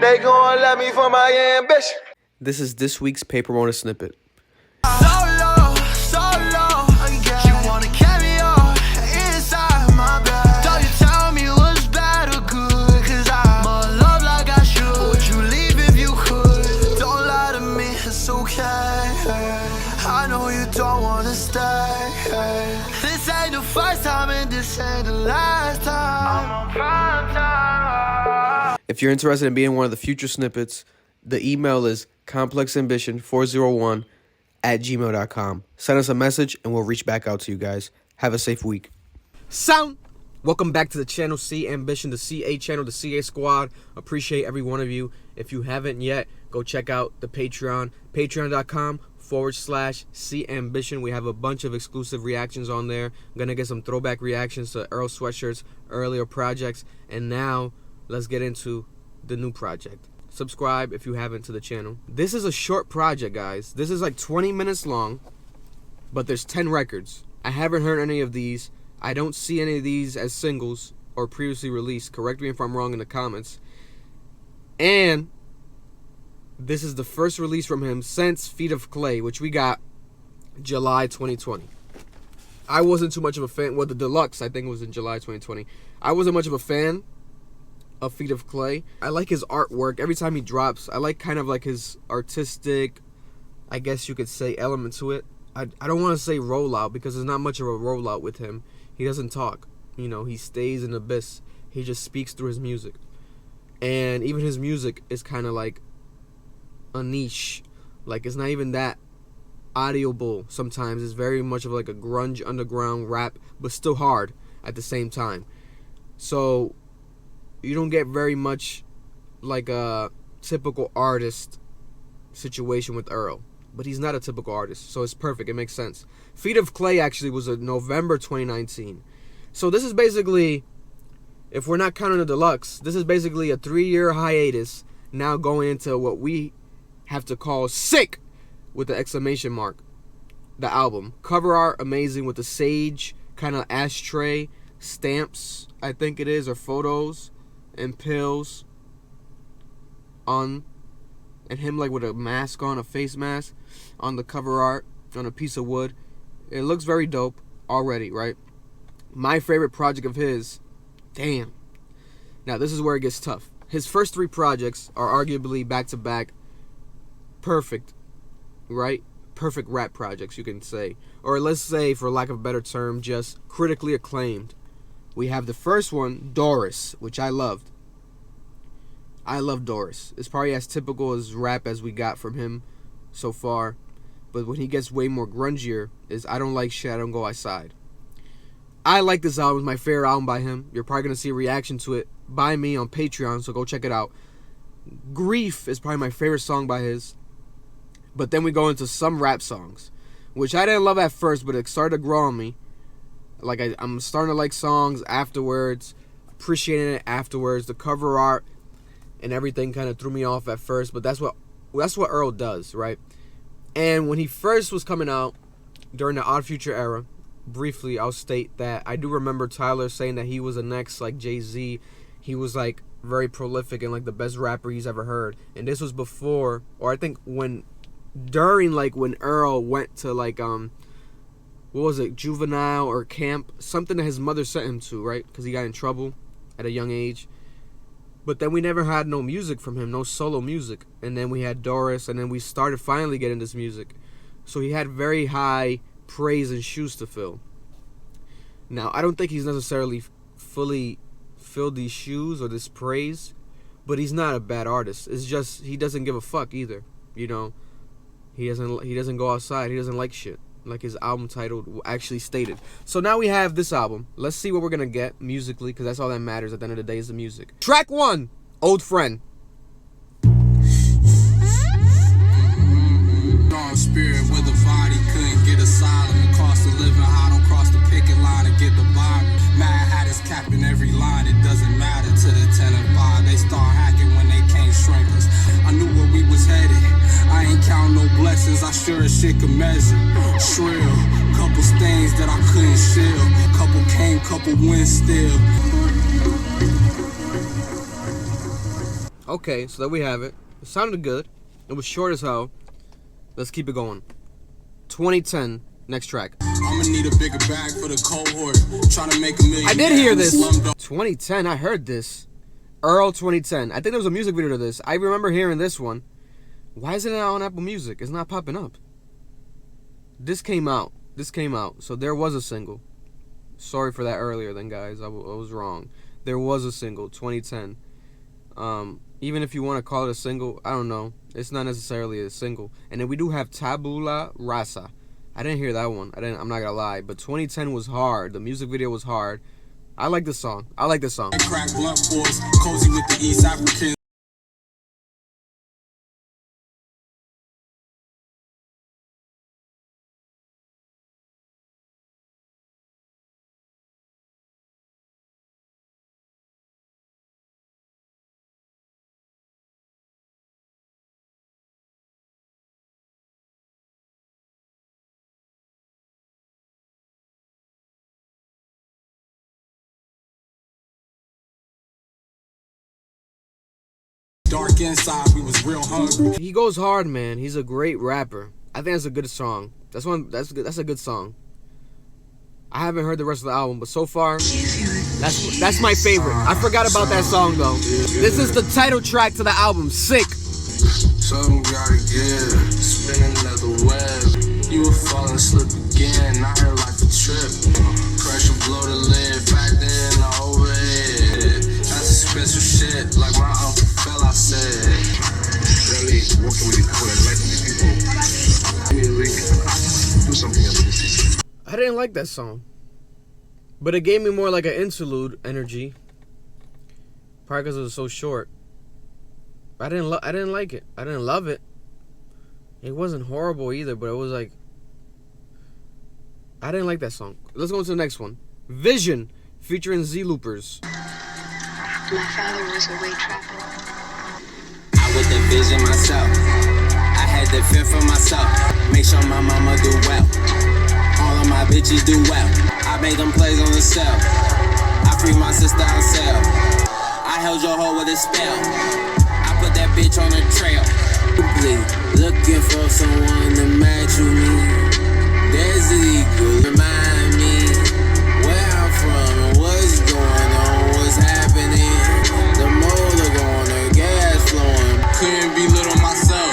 They gon' love me for my ambition. This is this week's paper motor snippet. So low, you wanna carry on inside my bed. Don't you tell me what's bad or good, cause I'm all love like I should. Would you leave if you could? Don't lie to me, it's okay. I know you don't wanna stay. This ain't the first time and this ain't the last time. I'm on prime time. If you're interested in being one of the future snippets, the email is complexambition401@gmail.com. Send us a message and we'll reach back out to you guys. Have a safe week. Sound! Welcome back to the channel, CAmbition, the CA channel, the CA squad. Appreciate every one of you. If you haven't yet, go check out the Patreon, patreon.com/CAmbition. We have a bunch of exclusive reactions on there. I'm going to get some throwback reactions to Earl Sweatshirt's earlier projects. And now, let's get into the new project. Subscribe if you haven't to the channel. This is a short project, guys. This is like 20 minutes long, but there's 10 records. I haven't heard any of these. I don't see any of these as singles or previously released. Correct me if I'm wrong in the comments. And this is the first release from him since Feet of Clay, which we got July 2020. I wasn't too much of a fan. Well, the deluxe, I think, was in July 2020. I wasn't much of a fan of Feet of Clay. I like his artwork. Every time he drops, I like kind of like his artistic, I guess you could say, element to it. I don't want to say rollout because there's not much of a rollout with him. He doesn't talk. You know, he stays in the abyss. He just speaks through his music. And even his music is kind of like a niche. Like, it's not even that audible sometimes. It's very much of like a grunge underground rap, but still hard at the same time. So you don't get very much like a typical artist situation with Earl. But he's not a typical artist, so it's perfect. It makes sense. Feet of Clay actually was in November 2019. So this is basically, if we're not counting the deluxe, this is basically a 3-year hiatus now going into what we have to call sick with the exclamation mark. The album. Cover art, amazing, with the sage kind of ashtray stamps, I think it is, or photos and pills on, and him like with a mask on, a face mask on the cover art on a piece of wood. It looks very dope already, right? My favorite project of his, damn. Now this is where it gets tough. His first 3 projects are arguably back-to-back perfect, right? Perfect rap projects, you can say. Or let's say, for lack of a better term, just critically acclaimed. We have the first one, Doris, which I loved. I love Doris. It's probably as typical as rap as we got from him so far. But when he gets way more grungier, is I Don't Like Shit, I Don't Go Outside. I like this album. It's my favorite album by him. You're probably going to see a reaction to it by me on Patreon, so go check it out. Grief is probably my favorite song by his. But then we go into some rap songs, which I didn't love at first, but it started to grow on me. Like, I'm starting to like songs afterwards, appreciating it afterwards. The cover art and everything kind of threw me off at first, but that's what Earl does, right? And when he first was coming out during the Odd Future era, briefly I'll state that I do remember Tyler saying that he was the next like Jay-Z. He was like very prolific and like the best rapper he's ever heard. And this was before, or I think during like when Earl went to like what was it, juvenile or camp, something that his mother sent him to, right? Because he got in trouble at a young age. But then we never had no music from him, no solo music. And then we had Doris, and then we started finally getting this music. So he had very high praise and shoes to fill. Now, I don't think he's necessarily fully filled these shoes or this praise, but he's not a bad artist. It's just he doesn't give a fuck either, you know. He doesn't go outside. He doesn't like shit, like his album title actually stated. So now we have this album. Let's see what we're gonna get musically, because that's all that matters at the end of the day is the music. Track 1, Old Friend. Dark spirit with a body couldn't get asylum. The cost of living high, don't cross the picket line and get the vibe. Mad hat is capping every line. It doesn't matter to the 10 and 5. They start hacking when they can't shrink us. I knew where we was headed. I ain't count no blessings, I sure as shit could measure. Shrill, couple stains that I couldn't shield. Couple came, couple went still. Okay, so there we have it. It sounded good. It was short as hell. Let's keep it going. 2010, next track. I'ma need a bigger bag for the cohort. Trying to make $1 million. I did hear this. 2010, I heard this. Earl 2010. I think there was a music video to this. I remember hearing this one. Why isn't it on Apple Music? It's not popping up. This came out. So there was a single. Sorry for that earlier then, guys. I was wrong. There was a single, 2010. Even if you want to call it a single, I don't know. It's not necessarily a single. And then we do have Tabula, Rasa. I didn't hear that one. I'm not gonna lie. But 2010 was hard. The music video was hard. I like this song. Crack blunt force, cozy with the East Africans. Dark inside, we was real hungry. He goes hard, man. He's a great rapper. I think that's a good song. That's a good song. I haven't heard the rest of the album, but so far, that's my favorite. I forgot about that song though. This is the title track to the album. Sick. Something gotta give, spinning another web. You would fall and slip again. I heard life a trip. Pressure blow the lid, back then the overhead. That's a special shit, like my uncle fell, I said. Really working with people and liking the people. Do something else. I didn't like that song, but it gave me more like an interlude energy. Probably because it was so short. I didn't like it. I didn't love it. It wasn't horrible either, but it was like, I didn't like that song. Let's go to the next one. Vision, featuring Zelooperz. My father was away traveling. I was the vision myself. I had to fend for myself. Make sure my mama do well. All of my bitches do well. I made them plays on the cell. I free my sister on sale. I held your hoe with a spell. Put that bitch on the trail. Looking for someone to match with me. There's an equal. Remind me where I'm from and what's going on, what's happening. The motor going, the gas flowing. Couldn't be little myself.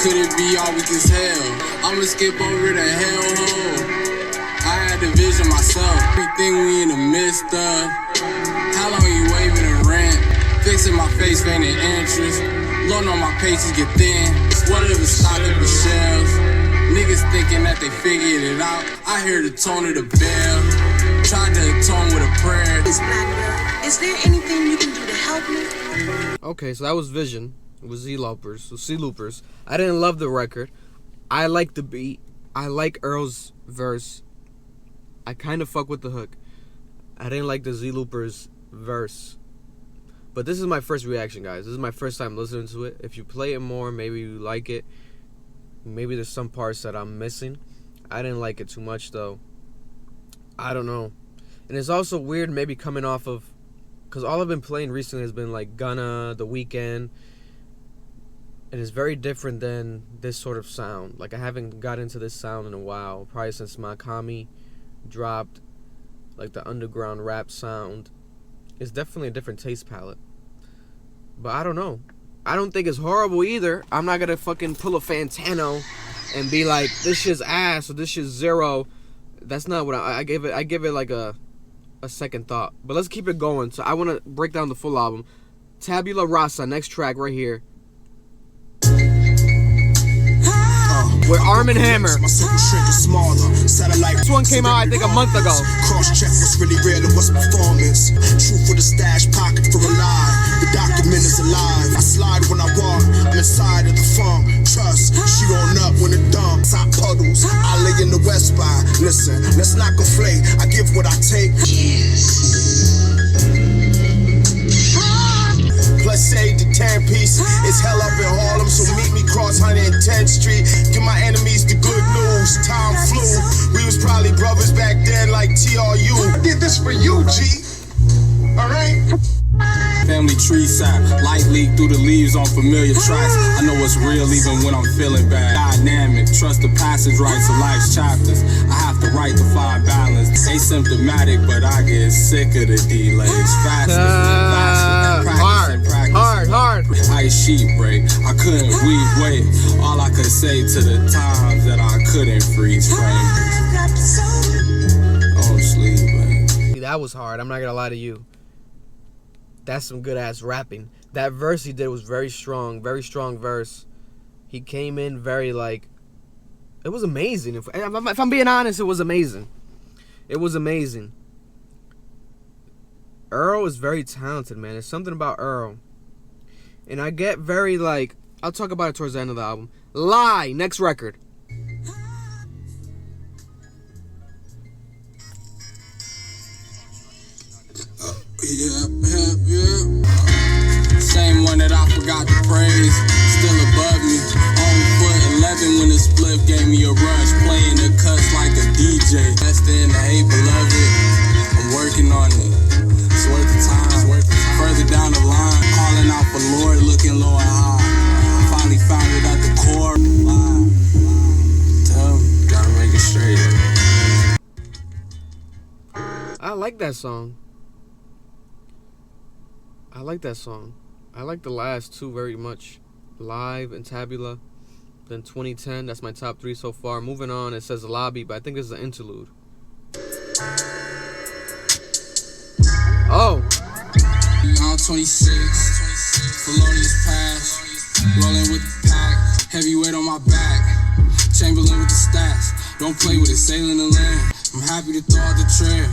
Could it be all weak as hell? I'ma skip over the hellhole. I had the vision myself. Everything we in the midst of. How long you waving the rent? Fixing my face, feigning interest. Loan on my pages get thin. Whatever stock up the shelves. Niggas thinking that they figured it out. I hear the tone of the bell. Tried to atone with a prayer. Is there anything you can do to help me? Okay, so that was Vision. It was Zelooperz. I didn't love the record. I like the beat. I like Earl's verse. I kind of fuck with the hook. I didn't like the Zelooperz verse. But this is my first reaction, guys. This is my first time listening to it. If you play it more, maybe you like it. Maybe there's some parts that I'm missing. I didn't like it too much, though. I don't know. And it's also weird maybe coming off of... Because all I've been playing recently has been like Gunna, The Weeknd. And it's very different than this sort of sound. Like I haven't got into this sound in a while. Probably since Makami dropped. Like the underground rap sound. It's definitely a different taste palette. But I don't know. I don't think it's horrible either. I'm not gonna fucking pull a Fantano and be like, this shit's ass or this shit's zero. That's not what I give it. I give it like a second thought. But let's keep it going. So I want to break down the full album. Tabula Rasa, next track right here. With Arm and Hammer. This one came out, I think, a month ago. Cross-check what's really real and what's performance. Truth for the stash, pocket for a lie. The document is alive. I slide when I walk. I'm inside of the funk. Trust, she on up when it dumps. I puddles. I lay in the West by. Listen, let's not conflate. I give what I take. Plus say the 10 piece. It's hell up in Harlem, so meet me cross 110th Street. Give my enemies the good news. Time flew. We was probably brothers back then like TRU. I did this for you, G. Alright? Family like tree sap. Light leak through the leaves on familiar tracks. I know it's real even when I'm feeling bad. Dynamic, trust the passage rights of life's chapters. I have to write to find balance. Asymptomatic, but I get sick of the delays. Faster. Hard. Ice sheet break. I couldn't wait. All I could say to the times that I couldn't freeze frame. Oh, sleep, man. See, that was hard. I'm not gonna lie to you. That's some good ass rapping. That verse he did was very strong verse. He came in very like, it was amazing. If I'm being honest, it was amazing. It was amazing. Earl is very talented, man. There's something about Earl. And I get very like, I'll talk about it towards the end of the album. Lie, next record. Yeah. Same one that I forgot to praise. Still above me. On foot 11 when the split gave me a rush. Playing the cuts like a DJ. Best in the hate, beloved. I'm working on it. It's worth the time. Further down the line, calling out for Lord, looking low and high. Finally found it at the core. Tell me, gotta make it straight. I like that song. I like the last two very much. Live and Tabula. Then 2010, that's my top 3 so far. Moving on, it says Lobby, but I think this is an interlude. Oh. I'm 26, felonious pass, rolling with the pack, heavyweight on my back, Chamberlain with the stats, don't play with it, sailing the land, I'm happy to throw out the trail,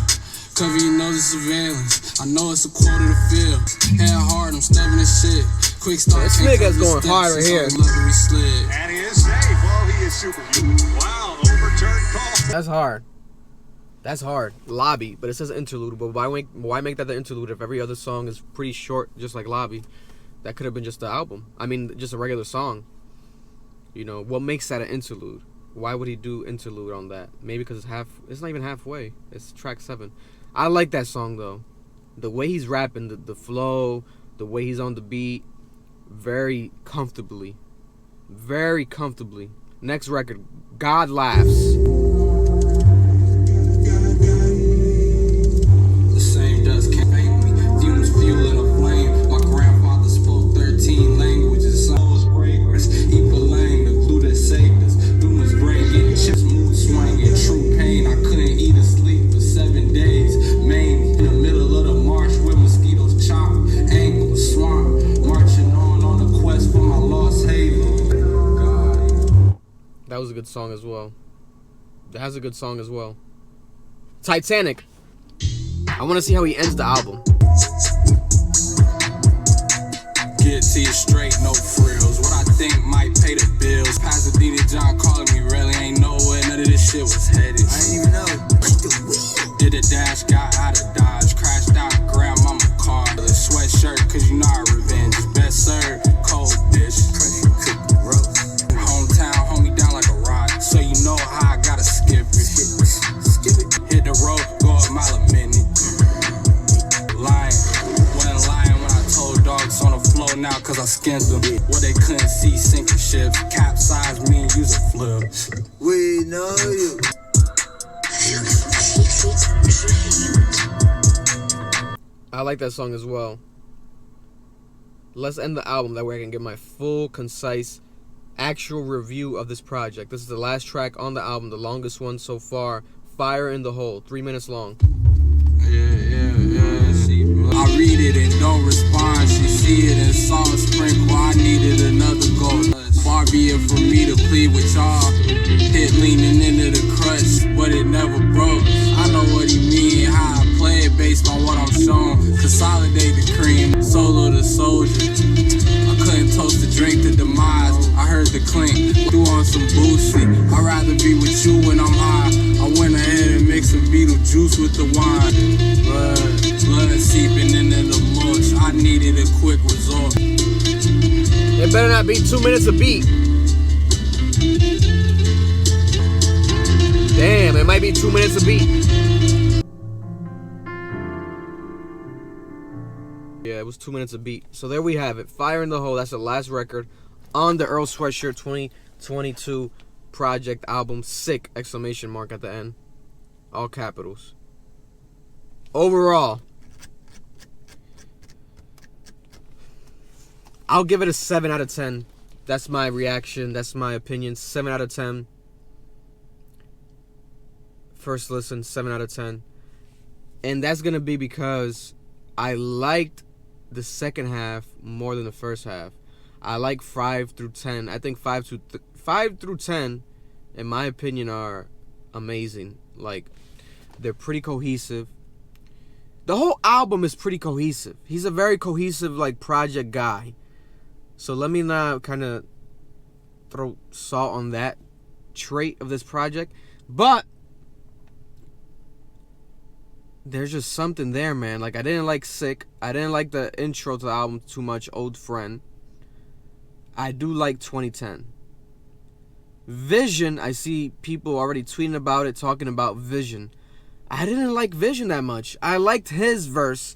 cover you know the surveillance, I know it's a quarter to fill, head hard, I'm stubbing this shit, quick start, this nigga's going hard right here. And he is safe, oh he is superhuman, wow, overturned call. That's hard. Lobby, but it says interlude. But why make that the interlude if every other song is pretty short, just like Lobby? That could have been just the album. I mean, just a regular song. You know, what makes that an interlude? Why would he do interlude on that? Maybe because it's not even halfway. It's track 7. I like that song, though. The way he's rapping, the flow, the way he's on the beat, very comfortably. Very comfortably. Next record, God Laughs. That was a good song as well. That has a good song as well. Titanic. I want to see how he ends the album. Get to you straight, no frills. What I think might pay the bills. Pasadena John calling me, really ain't nowhere none of this shit was headed. I ain't even know. Did a dash, got out of Dodge, crashed out, grandmama car. The sweatshirt, cause you know our revenge is best served. Cold dish, pressure cookie roast. Hometown, hold me down like a rock, so you know how I gotta skip it. Hit the road, go a mile a minute. Lying, wasn't lying when I told dogs on the floor now, cause I skinned them. What they couldn't see, sinking ships. Capsize me and use a flip. We know you. I like that song as well. Let's end the album, that way I can get my full, concise, actual review of this project. This is the last track on the album, the longest one so far. Fire in the Hole, 3 minutes long. Yeah. I read it and don't respond. She see it and saw a sprinkle. I needed another goal. Far be it for me to plead with y'all. Hit leaning into the crutch, but it never broke. I know what he mean, how I play it based on what I'm shown. Consolidate the cream, solo the soldier. I couldn't toast the drink to demise. I heard the clink, threw on some Boosie. I'd rather be with you when I'm high. I went ahead and mixed some Beetlejuice with the wine. Blood seeping into the mulch. I needed a quick result. It better not be 2 minutes a beat. Damn, it might be 2 minutes a beat. Yeah, it was 2 minutes a beat. So there we have it. Fire in the Hole. That's the last record on the Earl Sweatshirt 2022 project album. Sick! Exclamation mark at the end. All capitals. Overall, I'll give it a 7 out of 10. That's my reaction. That's my opinion. 7 out of 10. First listen, 7 out of 10. And that's going to be because I liked the second half more than the first half. I like 5 through 10. I think 5 through 10, in my opinion, are amazing. Like, they're pretty cohesive. The whole album is pretty cohesive. He's a very cohesive, like, project guy. So let me not kind of throw salt on that trait of this project. But there's just something there, man. Like, I didn't like Sick. I didn't like the intro to the album too much, Old Friend. I do like 2010. Vision, I see people already tweeting about it, talking about Vision. I didn't like Vision that much. I liked his verse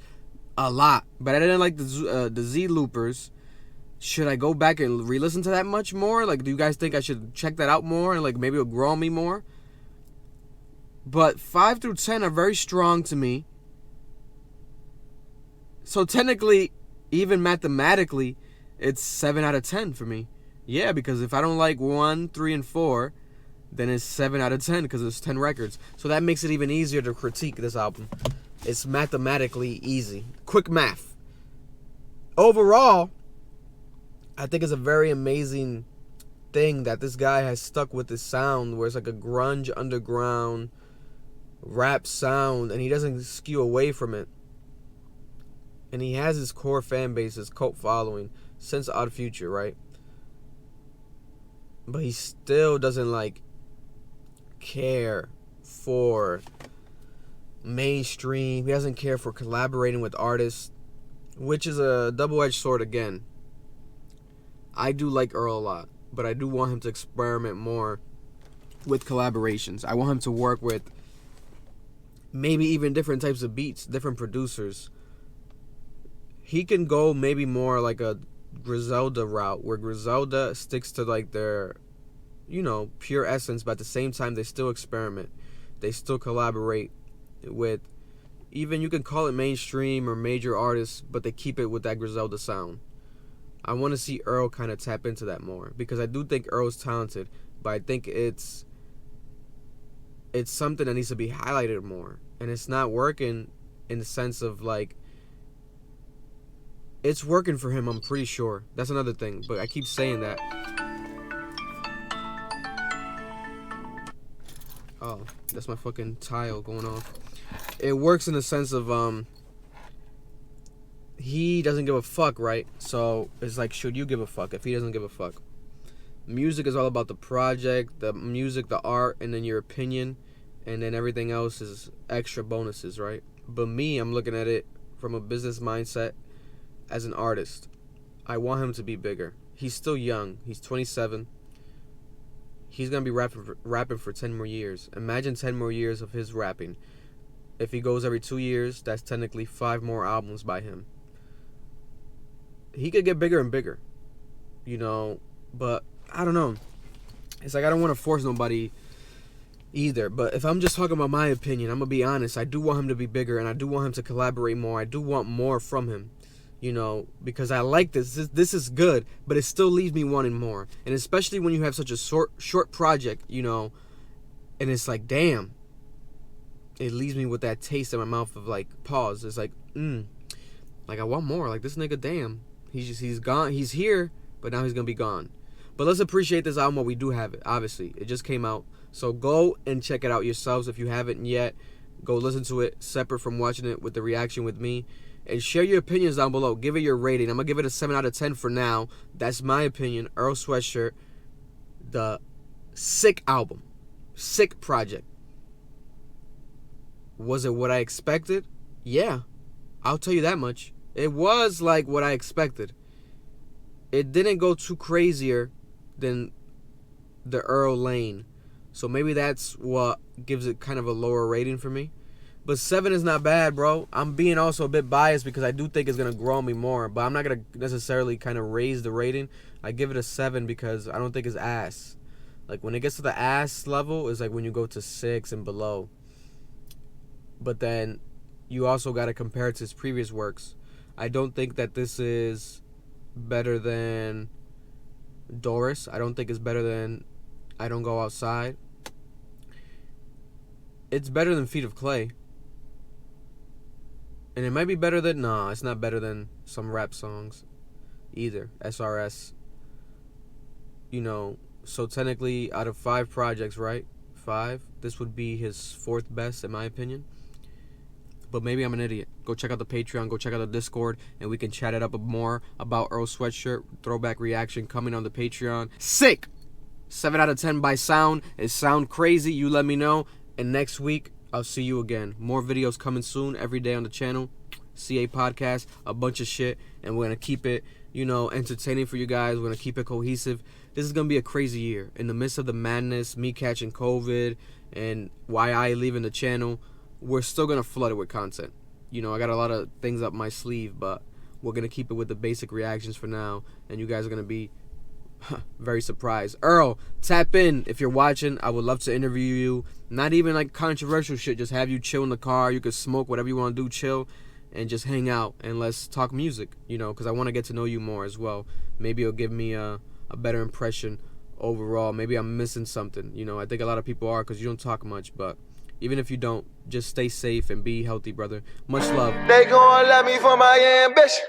a lot, but I didn't like the Zelooperz. Should I go back and re-listen to that much more? Like, do you guys think I should check that out more and, like, maybe it'll grow on me more? But 5 through 10 are very strong to me. So technically, even mathematically, it's 7 out of 10 for me. Yeah, because if I don't like 1, 3, and 4, then it's 7 out of 10 because it's 10 records. So that makes it even easier to critique this album. It's mathematically easy. Quick math. Overall, I think it's a very amazing thing that this guy has stuck with this sound where it's like a grunge, underground rap sound, and he doesn't skew away from it. And he has his core fan base, his cult following since Odd Future, right? But he still doesn't, like, care for mainstream. He doesn't care for collaborating with artists, which is a double-edged sword again. I do like Earl a lot, but I do want him to experiment more with collaborations. I want him to work with maybe even different types of beats, different producers. He can go maybe more like a Griselda route, where Griselda sticks to, like, their, you know, pure essence, but at the same time they still experiment. They still collaborate with, even you can call it mainstream or major artists, but they keep it with that Griselda sound. I want to see Earl kind of tap into that more, because I do think Earl's talented, but I think it's something that needs to be highlighted more, and it's not working in the sense of, like, it's working for him, I'm pretty sure. That's another thing, but I keep saying that. Oh, that's my fucking tile going off. It works in the sense of, he doesn't give a fuck, right? So it's like, should you give a fuck if he doesn't give a fuck? Music is all about the project, the music, the art, and then your opinion, and then everything else is extra bonuses, right? But me, I'm looking at it from a business mindset. As an artist, I want him to be bigger. He's still young. He's 27. He's going to be rapping for 10 more years. Imagine 10 more years of his rapping. If he goes every 2 years, that's technically 5 more albums by him. He could get bigger and bigger, you know, but I don't know. It's like, I don't want to force nobody either, but if I'm just talking about my opinion, I'm going to be honest. I do want him to be bigger, and I do want him to collaborate more. I do want more from him. You know, because I like this. This is good, but it still leaves me wanting more. And especially when you have such a short project, you know, and it's like, damn. It leaves me with that taste in my mouth of, like, pause. It's like, like, I want more. Like, this nigga, damn. He's gone. He's here, but now he's gonna be gone. But let's appreciate this album while we do have it. Obviously, it just came out. So go and check it out yourselves if you haven't yet. Go listen to it separate from watching it with the reaction with me. And share your opinions down below. Give it your rating. I'm going to give it a 7 out of 10 for now. That's my opinion. Earl Sweatshirt. The sick album. Sick project. Was it what I expected? Yeah. I'll tell you that much. It was like what I expected. It didn't go too crazier than the Earl lane. So maybe that's what gives it kind of a lower rating for me. But 7 is not bad, bro. I'm being also a bit biased because I do think it's going to grow on me more. But I'm not going to necessarily kind of raise the rating. I give it a 7 because I don't think it's ass. Like, when it gets to the ass level, it's like when you go to 6 and below. But then you also got to compare it to his previous works. I don't think that this is better than Doris. I don't think it's better than I Don't Go Outside. It's better than Feet of Clay. And it might be better than... Nah, it's not better than some rap songs either. SRS. You know, so technically out of 5 projects, right? 5. This would be his 4th best in my opinion. But maybe I'm an idiot. Go check out the Patreon. Go check out the Discord. And we can chat it up more about Earl Sweatshirt. Throwback reaction coming on the Patreon. Sick! 7 out of 10 by sound. It sound crazy. You let me know. And next week, I'll see you again. More videos coming soon. Every day on the channel. CA Podcast. A bunch of shit. And we're going to keep it, you know, entertaining for you guys. We're going to keep it cohesive. This is going to be a crazy year. In the midst of the madness, me catching COVID, and YI leaving the channel, we're still going to flood it with content. You know, I got a lot of things up my sleeve, but we're going to keep it with the basic reactions for now. And you guys are going to be very surprised. Earl, tap in if you're watching. I would love to interview you. Not even like controversial shit. Just have you chill in the car. You can smoke, whatever you want to do, chill. And just hang out and let's talk music, you know, because I want to get to know you more as well. Maybe it'll give me a better impression overall. Maybe I'm missing something. You know, I think a lot of people are because you don't talk much. But even if you don't, just stay safe and be healthy, brother. Much love. They gon' love me for my ambition.